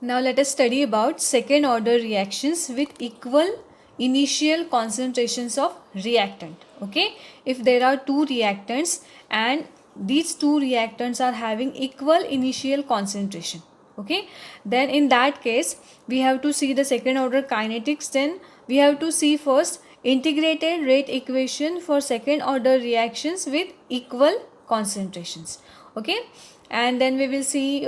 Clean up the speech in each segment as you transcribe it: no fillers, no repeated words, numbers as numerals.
Now let us study about second order reactions with equal initial concentrations of reactant. Okay, if there are two reactants and these two reactants are having equal initial concentration, okay, then in that case we have to see the second order kinetics. Then we have to see first integrated rate equation for second order reactions with equal concentrations. Okay, and then we will see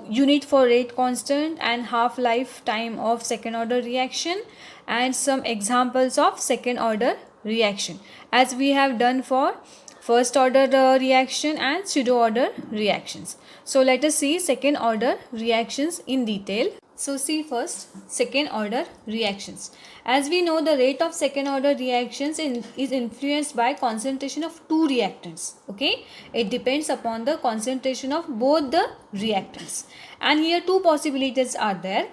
unit for rate constant and half life time of second order reaction and some examples of second order reaction as we have done for first order reaction and pseudo order reactions. So let us see second order reactions in detail. So see first second order reactions. As we know, the rate of second order reactions is influenced by concentration of two reactants. Okay, it depends upon the concentration of both the reactants, and here two possibilities are there.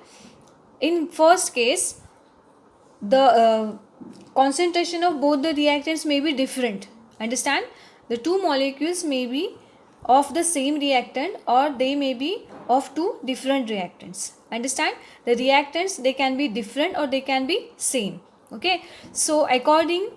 In first case, the concentration of both the reactants may be different. Understand, the two molecules may be of the same reactant or they may be of two different reactants. Understand, the reactants, they can be different or they can be same. Okay, so according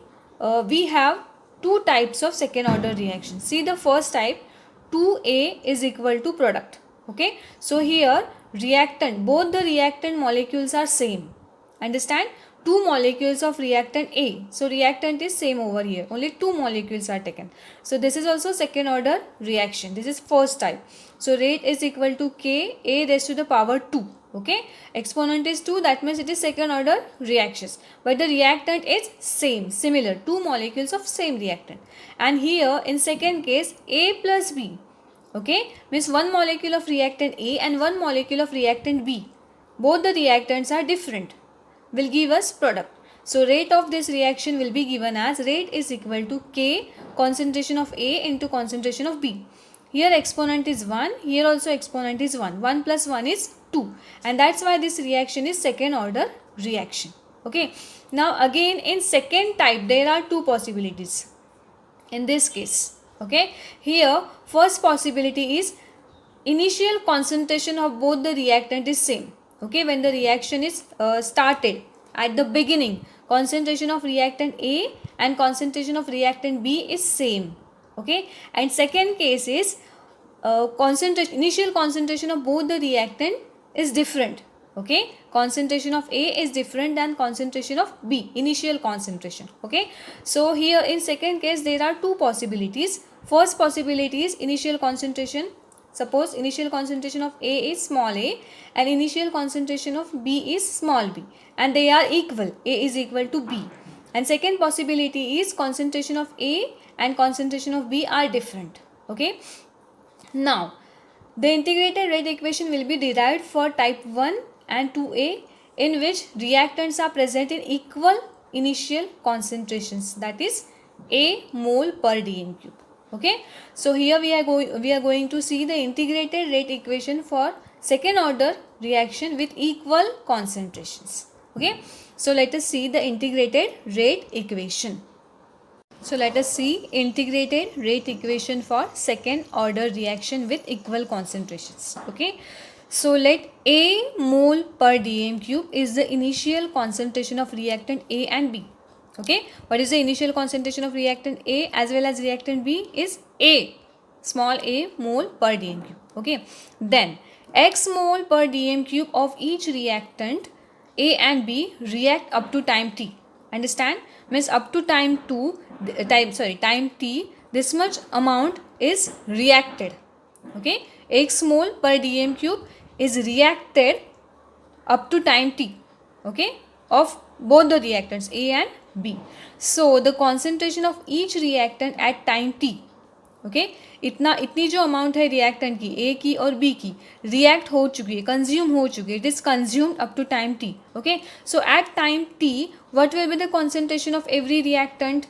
we have two types of second order reactions. See the first type, 2A is equal to product. Okay, so here reactant, both the reactant molecules are same. Understand, two molecules of reactant A. So reactant is same over here. Only two molecules are taken. So this is also second order reaction. This is first type. So rate is equal to K A raised to the power 2. Okay. Exponent is 2. That means it is second order reactions. But the reactant is same. Similar. Two molecules of same reactant. And here in second case A plus B. Okay. Means one molecule of reactant A and one molecule of reactant B. Both the reactants are different, will give us product. So rate of this reaction will be given as rate is equal to K concentration of A into concentration of B. Here exponent is 1, here also exponent is 1. 1 plus 1 is 2, and that's why this reaction is second order reaction. Okay. Now again in second type there are two possibilities in this case. Okay. Here first possibility is initial concentration of both the reactant is same. Okay, when the reaction is started at the beginning, concentration of reactant A and concentration of reactant B is same. Okay, and second case is initial concentration of both the reactant is different. Okay, concentration of A is different than concentration of B, initial concentration. Okay, so here in second case there are two possibilities. First possibility is initial concentration. Suppose initial concentration of A is small a and initial concentration of B is small b, and they are equal. A is equal to B. And second possibility is concentration of A and concentration of B are different. Okay. Now, the integrated rate equation will be derived for type 1 and 2A, in which reactants are present in equal initial concentrations, that is A mole per dm cube. Okay, so here we are going to see the integrated rate equation for second order reaction with equal concentrations. Okay, so let us see the integrated rate equation. So let us see integrated rate equation for second order reaction with equal concentrations. Okay, so let A mole per dm cube is the initial concentration of reactant A and B. Okay, what is the initial concentration of reactant A as well as reactant B is A, small a mole per dm cube. Okay, then X mole per dm cube of each reactant A and B react up to time t. Understand? Means up to time time t, this much amount is reacted. Okay, X mole per dm cube is reacted up to time t. Okay, of both the reactants A and B. So the concentration of each reactant at time t, okay, इतनी जो amount है reactant की ए की और B की react हो चुकी है, कंज्यूम हो चुकी है, it is consumed up to time t. Okay, so at time t what will be the concentration of every reactant?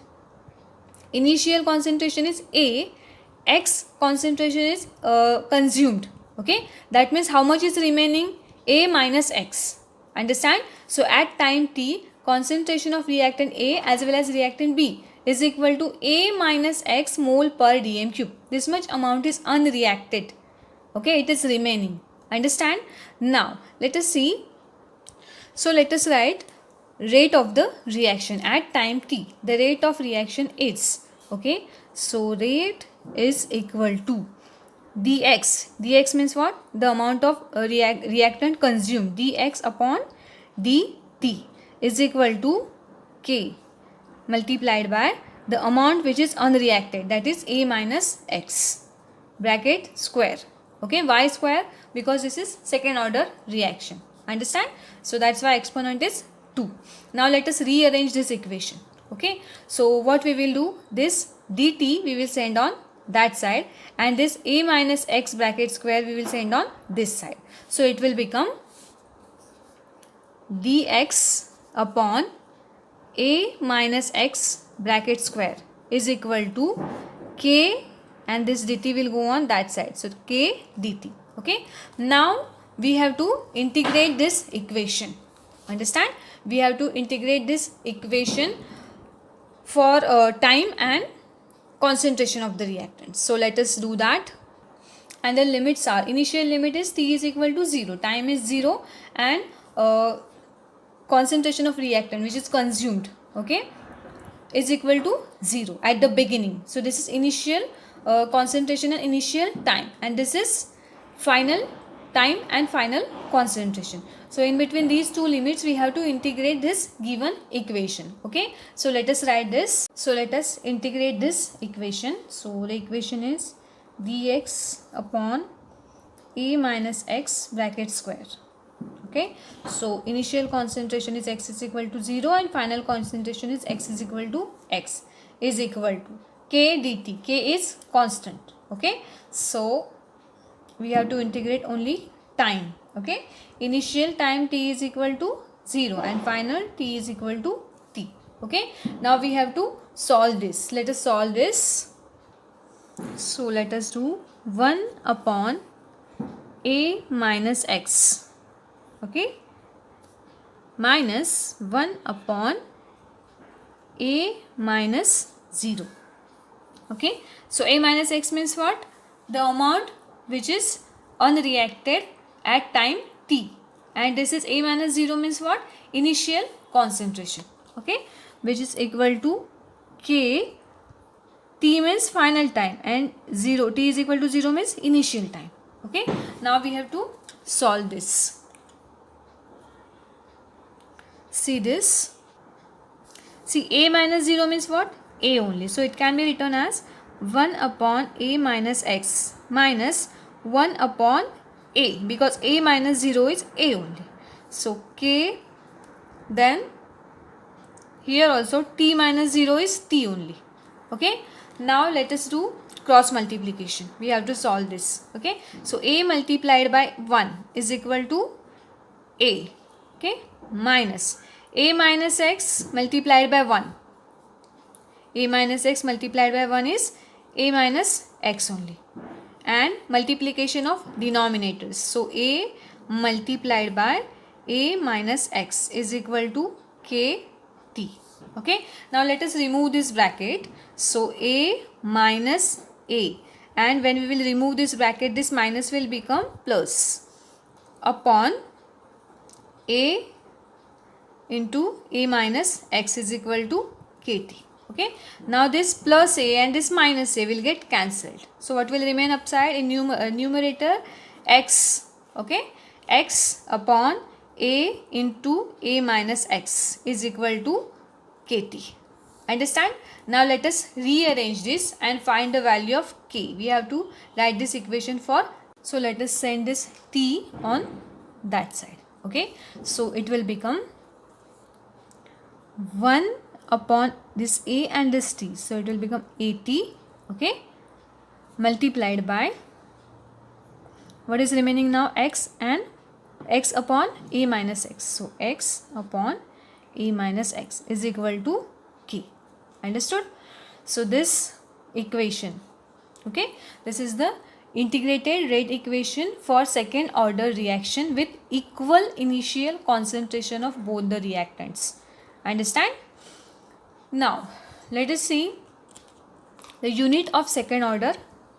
Initial concentration is A, X concentration is consumed. Okay, that means how much is remaining? A minus X. Understand? So at time t, concentration of reactant A as well as reactant B is equal to A minus X mole per dm cube. This much amount is unreacted. Okay, it is remaining. Understand? Now let us see. So let us write rate of the reaction at time t. The rate of reaction is, okay, so rate is equal to dx means what? The amount of reactant consumed, dx upon dt is equal to k multiplied by the amount which is unreacted, that is a minus x bracket square, okay, y square, because this is second order reaction. Understand? So that's why exponent is 2. Now let us rearrange this equation, okay. So what we will do, this dt we will send on that side, and this a minus x bracket square we will send on this side. So it will become dx upon a minus x bracket square is equal to k, and this dt will go on that side, so k dt, okay. Now we have to integrate this equation. Understand? We have to integrate this equation for time and concentration of the reactants. So let us do that. And the limits are, initial limit is t is equal to 0, time is 0, and concentration of reactant which is consumed, okay, is equal to 0 at the beginning. So this is initial concentration and initial time, and this is final time and final concentration. So in between these two limits we have to integrate this given equation, okay. So let us write this. So let us integrate this equation. So the equation is dx upon a minus x bracket square, okay. So initial concentration is x is equal to 0 and final concentration is x is equal to x is equal to k dt. K is constant, okay. So we have to integrate only time, okay. Initial time t is equal to 0 and final t is equal to t, okay. Now we have to solve this. Let us solve this. So let us do 1 upon a minus x, okay, minus 1 upon a minus 0, okay. So a minus x means what? The amount which is unreacted at time t, and this is a minus 0 means what? Initial concentration, okay, which is equal to k. T means final time and 0, t is equal to 0 means initial time, okay. Now we have to solve this. See this. See, a minus 0 means what? A only. So it can be written as 1 upon a minus x minus 1 upon a, because a minus 0 is a only. So k, then here also t minus 0 is t only, okay. Now let us do cross multiplication. We have to solve this, okay. So a multiplied by 1 is equal to a, okay, minus a minus x multiplied by 1. A minus x multiplied by 1 is a minus x only, and multiplication of denominators. So a multiplied by a minus x is equal to k t, okay. Now let us remove this bracket. So a minus a, and when we will remove this bracket, this minus will become plus upon a into a minus x is equal to kt, okay. Now this plus a and this minus a will get cancelled. So what will remain upside in numerator? X, okay, x upon a into a minus x is equal to kt. Understand? Now let us rearrange this and find the value of k. We have to write this equation for, so let us send this t on that side, okay. So it will become 1 upon this a and this t, so it will become at, okay, multiplied by, what is remaining now? X, and x upon a minus x. So x upon a minus x is equal to k. Understood? So this equation, okay, this is the integrated rate equation for second order reaction with equal initial concentration of both the reactants. Understand? Now let us see the unit of second order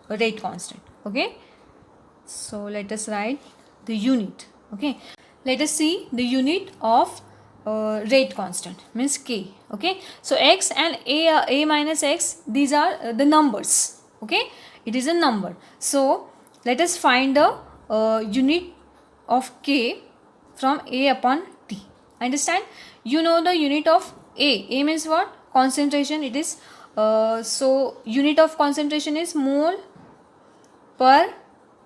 rate constant, okay. So let us write the unit. Okay, let us see the unit of rate constant, means k. Okay, so x and a minus x, these are the numbers. Okay, it is a number. So let us find the unit of k from a upon t. Understand? You know the unit of a means what? Concentration. It is so unit of concentration is mole per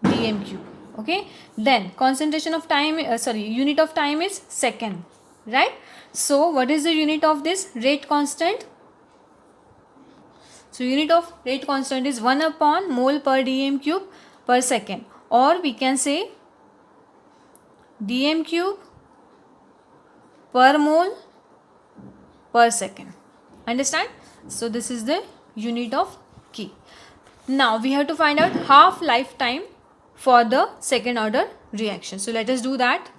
dm cube. Okay, then concentration of time, unit of time is second, right? So what is the unit of this rate constant? So unit of rate constant is 1 upon mole per dm cube per second, or we can say dm cube per mole per second. Understand? So this is the unit of k. Now we have to find out half lifetime for the second order reaction. So let us do that.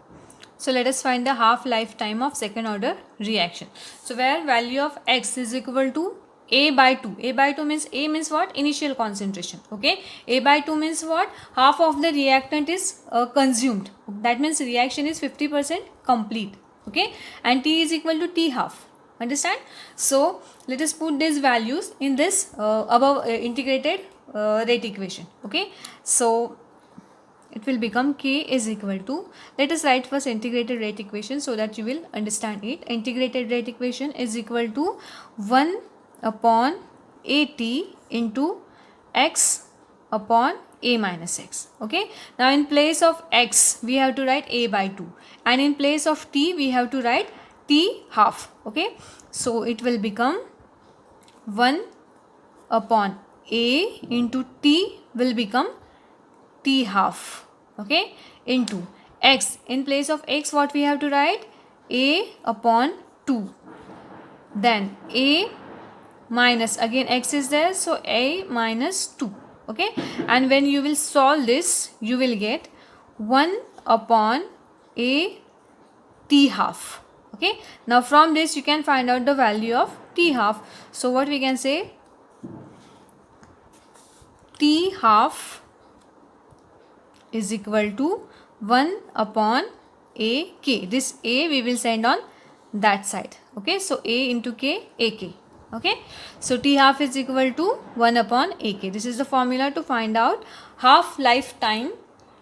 So let us find the half lifetime of second order reaction. So where value of x is equal to a by 2. A by 2 means, a means what? Initial concentration. Okay, a by 2 means what? Half of the reactant is consumed. That means reaction is 50% complete. Okay, and t is equal to t half. Understand? So let us put these values in this above integrated rate equation. Okay, so it will become k is equal to, let us write first integrated rate equation so that you will understand it. Integrated rate equation is equal to 1 upon at into x upon a minus x. Okay, now in place of x we have to write a by 2, and in place of t we have to write t half. Okay, so it will become 1 upon a into t will become t half. Okay, into x, in place of x what we have to write? A upon 2, then a minus, again x is there, so a minus 2. Okay, and when you will solve this you will get 1 upon a t half. Okay, now from this you can find out the value of t half. So what we can say? T half is equal to 1 upon a k. This a we will send on that side. Okay, so a into k, ak. Okay, so t half is equal to 1 upon ak. This is the formula to find out half lifetime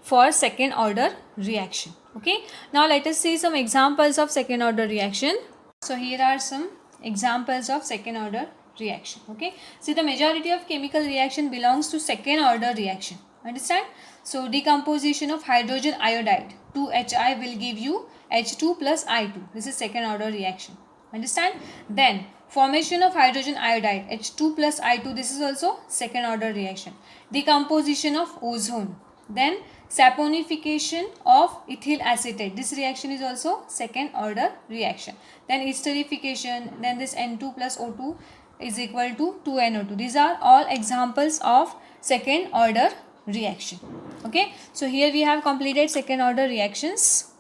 for second order reaction. Okay, now let us see some examples of second order reaction. So here are some examples of second order reaction. Okay, see, the majority of chemical reaction belongs to second order reaction. Understand? So decomposition of hydrogen iodide 2Hi will give you H2 plus I2. This is second order reaction. Understand? Then formation of hydrogen iodide H2 plus I2, this is also second order reaction. Decomposition of ozone, then saponification of ethyl acetate, this reaction is also second order reaction. Then esterification, then this N2 plus O2 is equal to 2NO2. These are all examples of second order reaction. Okay, so here we have completed second order reactions.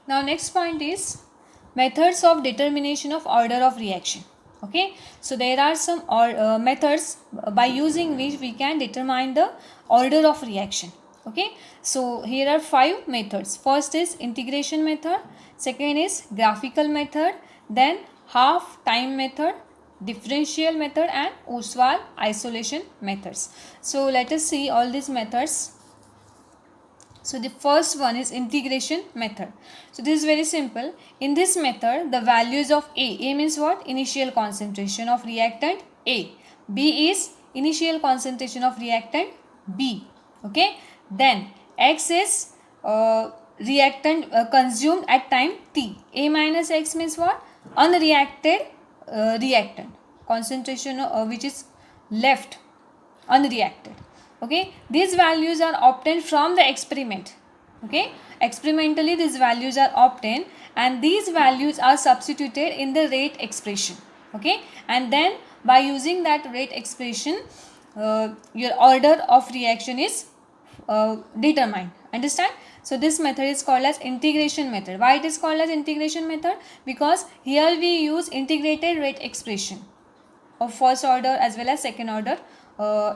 Now next point is methods of determination of order of reaction. Okay, so there are some methods by using which we can determine the order of reaction. Okay, so here are 5 methods. First is integration method, second is graphical method, then half time method, differential method, and Ostwald isolation methods. So let us see all these methods. So the first one is integration method. So this is very simple. In this method, the values of A means what? Initial concentration of reactant A. B is initial concentration of reactant B. Okay. Then X is reactant consumed at time T. A minus X means what? Unreacted reactant. Concentration which is left unreacted. Okay, these values are obtained from the experiment. Okay, experimentally these values are obtained and these values are substituted in the rate expression. Okay, and then by using that rate expression your order of reaction is determined. Understand? So this method is called as integration method. Why it is called as integration method? Because here we use integrated rate expression of first order as well as second order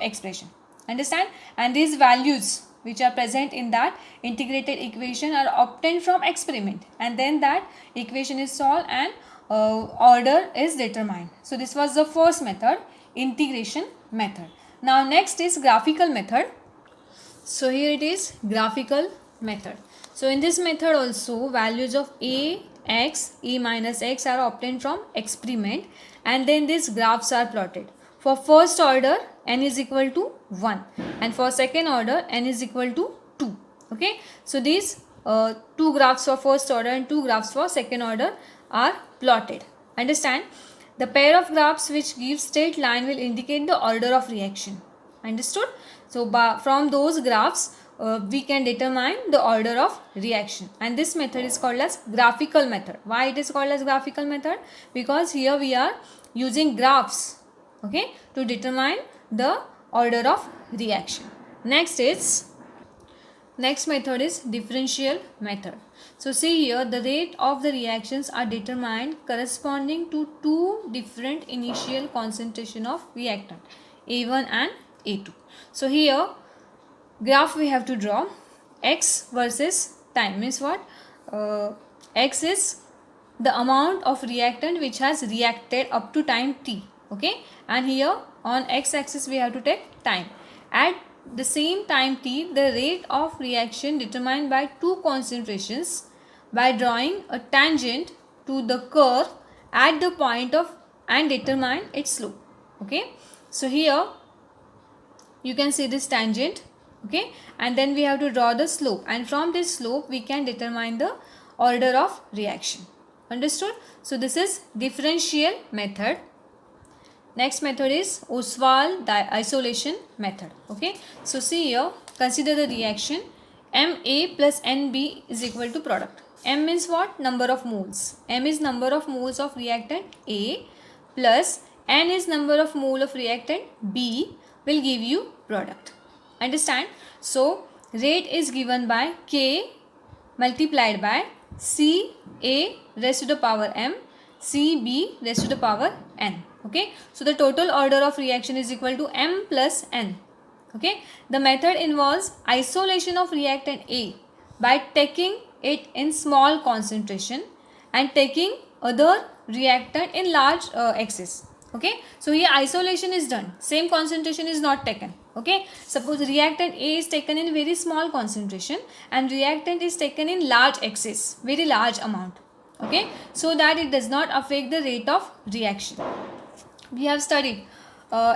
expression. Understand? And these values which are present in that integrated equation are obtained from experiment, and then that equation is solved and order is determined. So this was the first method, integration method. Now next is graphical method. So here it is, graphical method. So in this method also values of a, x, e minus x are obtained from experiment, and then these graphs are plotted. For first order n is equal to 1, and for second order n is equal to 2. Okay, so these two graphs for first order and two graphs for second order are plotted. Understand? The pair of graphs which gives straight line will indicate the order of reaction. Understood? So from those graphs we can determine the order of reaction, and this method is called as graphical method. Why it is called as graphical method? Because here we are using graphs, okay, to determine the order of reaction. Next method is differential method. So see here, the rate of the reactions are determined corresponding to two different initial concentration of reactant, A1 and A2. So here graph we have to draw. X versus time means what? X is the amount of reactant which has reacted up to time t, okay, and here on x axis we have to take time. At the same time t, the rate of reaction determined by two concentrations by drawing a tangent to the curve at the point of and determine its slope. Okay, so here you can see this tangent, okay, and then we have to draw the slope, and from this slope we can determine the order of reaction. Understood? So this is differential method. Next method is Ostwald isolation method. Okay, so see here, consider the reaction Ma plus Nb is equal to product. M means what? Number of moles. M is number of moles of reactant A plus N is number of mole of reactant B will give you product. Understand? So rate is given by K multiplied by C A raised to the power M, C B raised to the power N. Okay, so the total order of reaction is equal to M plus N. Okay, the method involves isolation of reactant A by taking it in small concentration and taking other reactant in large excess. Okay, so here isolation is done, same concentration is not taken. Okay, suppose reactant A is taken in very small concentration and reactant is taken in large excess, very large amount. Okay, so that it does not affect the rate of reaction. We have studied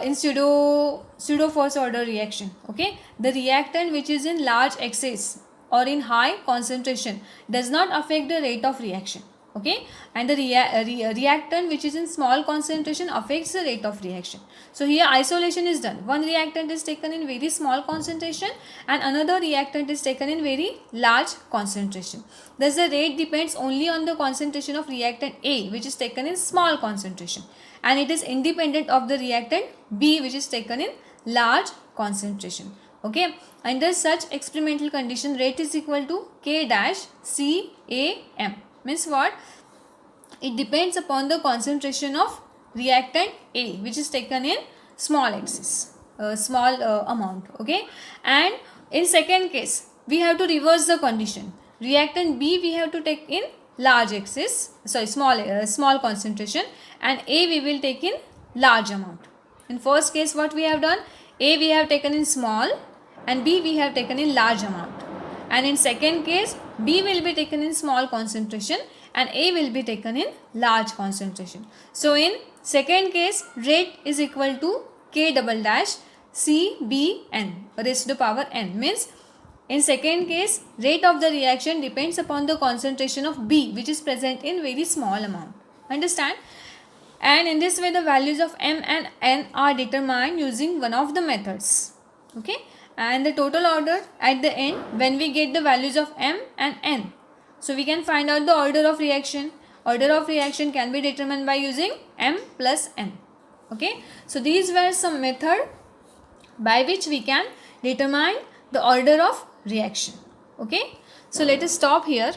in pseudo first order reaction. Okay, the reactant which is in large excess or in high concentration does not affect the rate of reaction. Okay, and the reactant which is in small concentration affects the rate of reaction. So here isolation is done. One reactant is taken in very small concentration and another reactant is taken in very large concentration. Thus the rate depends only on the concentration of reactant A which is taken in small concentration, and it is independent of the reactant B which is taken in large concentration. Okay, under such experimental condition, rate is equal to K dash C A M. Means what? It depends upon the concentration of reactant A which is taken in small excess, small amount. Okay, and in second case we have to reverse the condition. Reactant B we have to take in large excess, sorry, small concentration, and A we will take in large amount. In first case what we have done, A we have taken in small and B we have taken in large amount, and in second case B will be taken in small concentration and A will be taken in large concentration. So in second case rate is equal to K double dash C B N raised to the power N. Means in second case rate of the reaction depends upon the concentration of B which is present in very small amount. Understand? And in this way the values of M and N are determined using one of the methods. Okay, and the total order at the end when we get the values of M and N, so we can find out the order of reaction. Order of reaction can be determined by using M plus N. Okay, so these were some method by which we can determine the order of reaction. Okay, so let us stop here.